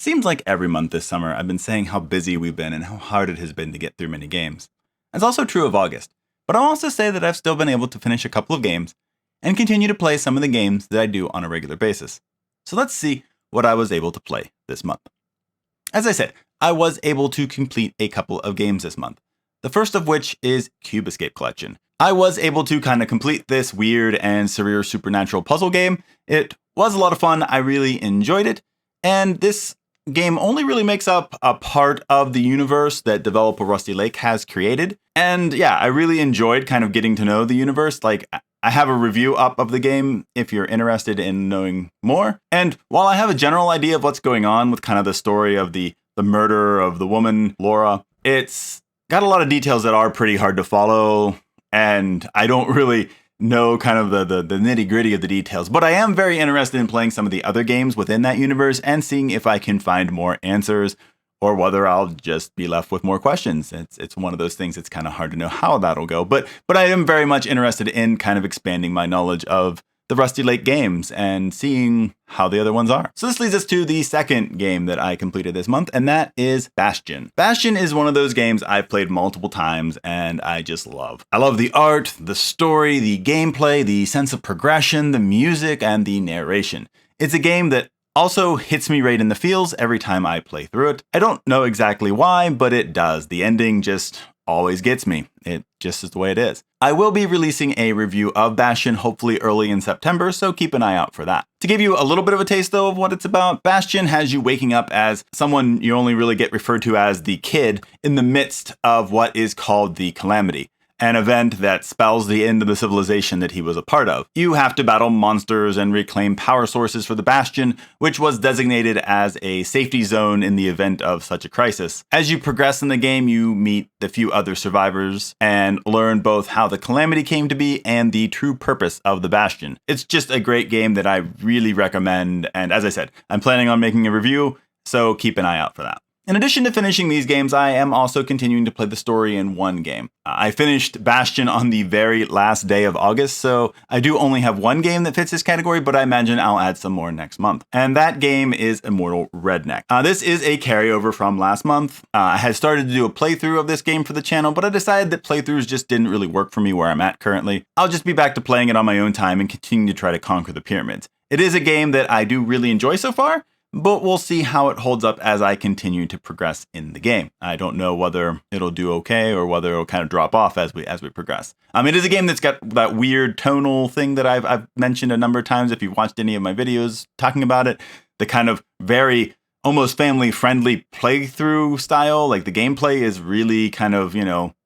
Seems like every month this summer I've been saying how busy we've been and how hard it has been to get through many games. It's also true of August, but I'll also say that I've still been able to finish a couple of games and continue to play some of the games that I do on a regular basis. So let's see what I was able to play this month. As I said, I was able to complete a couple of games this month. The first of which is Cube Escape Collection. I was able to kind of complete this weird and surreal supernatural puzzle game. It was a lot of fun. I really enjoyed it. And this game only really makes up a part of the universe that developer Rusty Lake has created. And yeah, I really enjoyed kind of getting to know the universe. Like, I have a review up of the game if you're interested in knowing more. And while I have a general idea of what's going on with kind of the story of the murder of the woman, Laura, it's got a lot of details that are pretty hard to follow. And I don't really know kind of the nitty gritty of the details, but I am very interested in playing some of the other games within that universe and seeing if I can find more answers or whether I'll just be left with more questions. It's one of those things. It's kind of hard to know how that'll go, but I am very much interested in kind of expanding my knowledge of the Rusty Lake games and seeing how the other ones are. So this leads us to the second game that I completed this month, and that is Bastion. Bastion is one of those games I've played multiple times and I just love. I love the art, the story, the gameplay, the sense of progression, the music, and the narration. It's a game that also hits me right in the feels every time I play through it. I don't know exactly why, but it does. The ending just always gets me. It just is the way it is. I will be releasing a review of Bastion hopefully early in September, so keep an eye out for that. To give you a little bit of a taste though of what it's about, Bastion has you waking up as someone you only really get referred to as the kid in the midst of what is called the Calamity, an event that spells the end of the civilization that he was a part of. You have to battle monsters and reclaim power sources for the Bastion, which was designated as a safety zone in the event of such a crisis. As you progress in the game, you meet the few other survivors and learn both how the Calamity came to be and the true purpose of the Bastion. It's just a great game that I really recommend, and as I said, I'm planning on making a review, so keep an eye out for that. In addition to finishing these games, I am also continuing to play the story in one game. I finished Bastion on the very last day of August, so I do only have one game that fits this category, but I imagine I'll add some more next month. And that game is Immortal Redneck. This is a carryover from last month. I had started to do a playthrough of this game for the channel, but I decided that playthroughs just didn't really work for me where I'm at currently. I'll just be back to playing it on my own time and continue to try to conquer the pyramids. It is a game that I do really enjoy so far, but we'll see how it holds up as I continue to progress in the game. I don't know whether it'll do okay or whether it'll kind of drop off as we progress. It is a game that's got that weird tonal thing that I've mentioned a number of times if you've watched any of my videos talking about it. The kind of very almost family-friendly playthrough style. Like the gameplay is really kind of,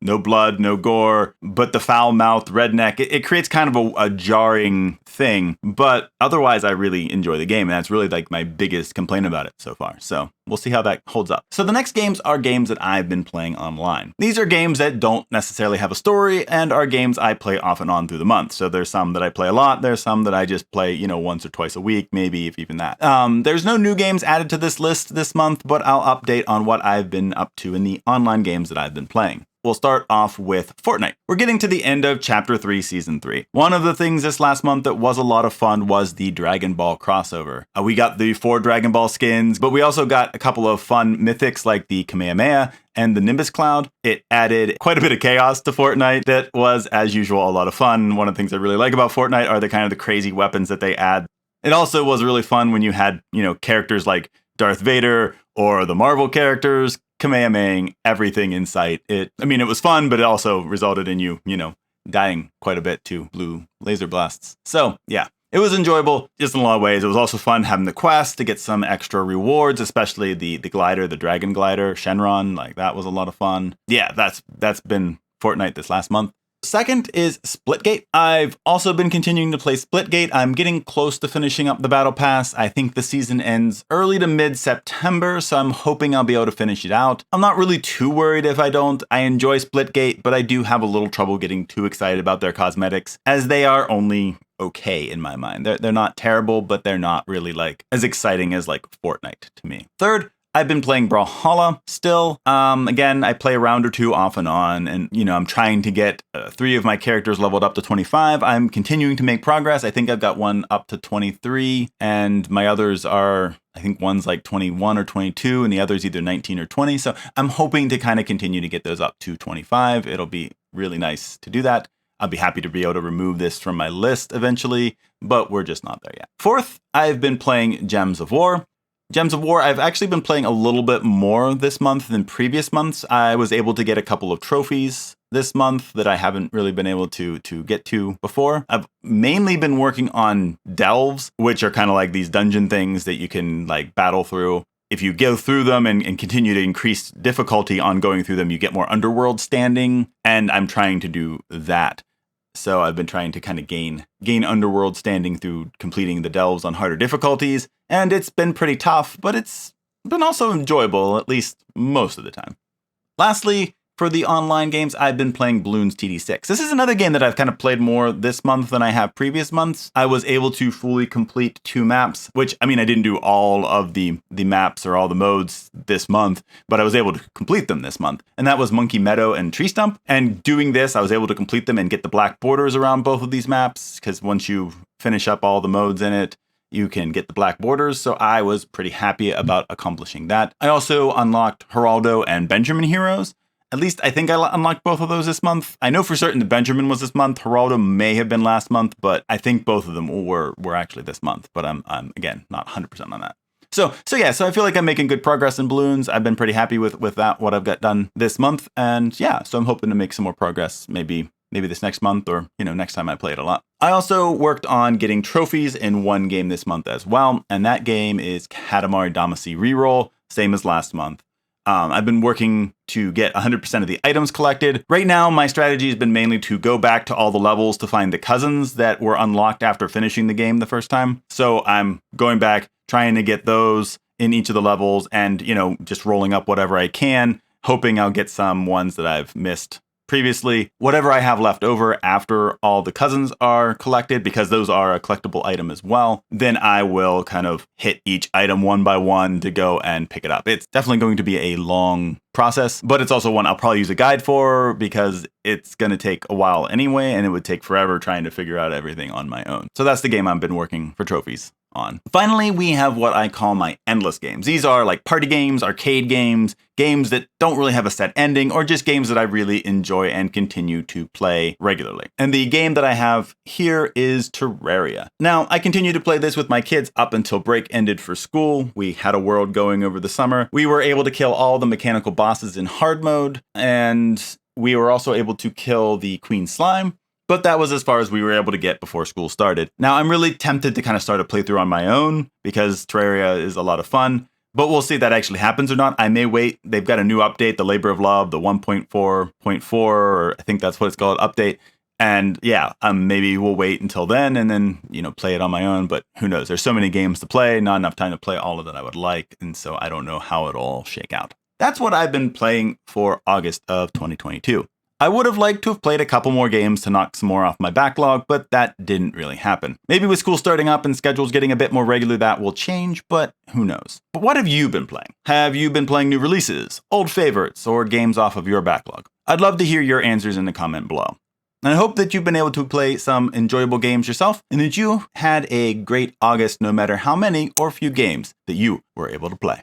no blood, no gore, but the foul-mouthed redneck. It creates kind of a jarring thing, but otherwise I really enjoy the game, and that's really like my biggest complaint about it so far. So we'll see how that holds up. So the next games are games that I've been playing online. These are games that don't necessarily have a story and are games I play off and on through the month. So there's some that I play a lot. There's some that I just play, once or twice a week, maybe if even that. There's no new games added to this list this month, but I'll update on what I've been up to in the online games that I've been playing. We'll start off with Fortnite. We're getting to the end of Chapter 3, Season 3. One of the things this last month that was a lot of fun was the Dragon Ball crossover. We got the 4 Dragon Ball skins, but we also got a couple of fun mythics like the Kamehameha and the Nimbus Cloud. It added quite a bit of chaos to Fortnite that was, as usual, a lot of fun. One of the things I really like about Fortnite are the kind of the crazy weapons that they add. It also was really fun when you had, characters like Darth Vader or the Marvel characters Kamehamehaing everything in sight. It was fun, but it also resulted in you dying quite a bit to blue laser blasts. So yeah, it was enjoyable just in a lot of ways. It was also fun having the quest to get some extra rewards, especially the glider, the dragon glider, Shenron. Like that was a lot of fun. Yeah, that's been Fortnite this last month. Second is Splitgate. I've also been continuing to play Splitgate. I'm getting close to finishing up the Battle Pass. I think the season ends early to mid-September, so I'm hoping I'll be able to finish it out. I'm not really too worried if I don't. I enjoy Splitgate, but I do have a little trouble getting too excited about their cosmetics, as they are only okay in my mind. They're not terrible, but they're not really like as exciting as like Fortnite to me. Third, I've been playing Brawlhalla still. Again, I play a round or two off and on, and I'm trying to get 3 of my characters leveled up to 25. I'm continuing to make progress. I think I've got one up to 23, and my others are I think one's like 21 or 22 and the other's either 19 or 20. So I'm hoping to kind of continue to get those up to 25. It'll be really nice to do that. I'll be happy to be able to remove this from my list eventually, but we're just not there yet. Fourth, I've been playing Gems of War. Gems of War, I've actually been playing a little bit more this month than previous months. I was able to get a couple of trophies this month that I haven't really been able to get to before. I've mainly been working on delves, which are kind of like these dungeon things that you can like battle through. If you go through them and continue to increase difficulty on going through them, you get more underworld standing, and I'm trying to do that. So I've been trying to kind of gain underworld standing through completing the delves on harder difficulties, and it's been pretty tough, but it's been also enjoyable, at least most of the time. Lastly, for the online games, I've been playing Bloons TD6. This is another game that I've kind of played more this month than I have previous months. I was able to fully complete 2 maps, which, I mean, I didn't do all of the maps or all the modes this month, but I was able to complete them this month. And that was Monkey Meadow and Tree Stump. And doing this, I was able to complete them and get the black borders around both of these maps, because once you finish up all the modes in it, you can get the black borders, so I was pretty happy about accomplishing that. I also unlocked Geraldo and Benjamin heroes. At least I think I unlocked both of those this month. I know for certain that Benjamin was this month. Geraldo may have been last month, but I think both of them were actually this month. But I'm again not 100% on that. So I feel like I'm making good progress in Bloons. I've been pretty happy with that, what I've got done this month, and yeah, so I'm hoping to make some more progress. Maybe this next month, or next time I play it a lot. I also worked on getting trophies in one game this month as well, and that game is Katamari Damacy REROLL, same as last month. I've been working to get 100% of the items collected. Right now, my strategy has been mainly to go back to all the levels to find the cousins that were unlocked after finishing the game the first time. So I'm going back, trying to get those in each of the levels, and just rolling up whatever I can, hoping I'll get some ones that I've missed previously. Whatever I have left over after all the cousins are collected, because those are a collectible item as well, then I will kind of hit each item one by one to go and pick it up. It's definitely going to be a long process, but it's also one I'll probably use a guide for, because it's going to take a while anyway, and it would take forever trying to figure out everything on my own. So that's the game I've been working for trophies on. Finally, we have what I call my endless games. These are like party games, arcade games, games that don't really have a set ending, or just games that I really enjoy and continue to play regularly. And the game that I have here is Terraria. Now, I continue to play this with my kids up until break ended for school. We had a world going over the summer. We were able to kill all the mechanical bosses in hard mode, and we were also able to kill the Queen Slime. But that was as far as we were able to get before school started. Now, I'm really tempted to kind of start a playthrough on my own, because Terraria is a lot of fun, but we'll see if that actually happens or not. I may wait. They've got a new update, the Labor of Love, the 1.4.4, or I think that's what it's called, update. And yeah, maybe we'll wait until then and then, play it on my own, but who knows? There's so many games to play, not enough time to play all of that I would like, and so I don't know how it'll all shake out. That's what I've been playing for August of 2022. I would have liked to have played a couple more games to knock some more off my backlog, but that didn't really happen. Maybe with school starting up and schedules getting a bit more regular, that will change, but who knows? But what have you been playing? Have you been playing new releases, old favorites, or games off of your backlog? I'd love to hear your answers in the comment below. And I hope that you've been able to play some enjoyable games yourself, and that you had a great August no matter how many or few games that you were able to play.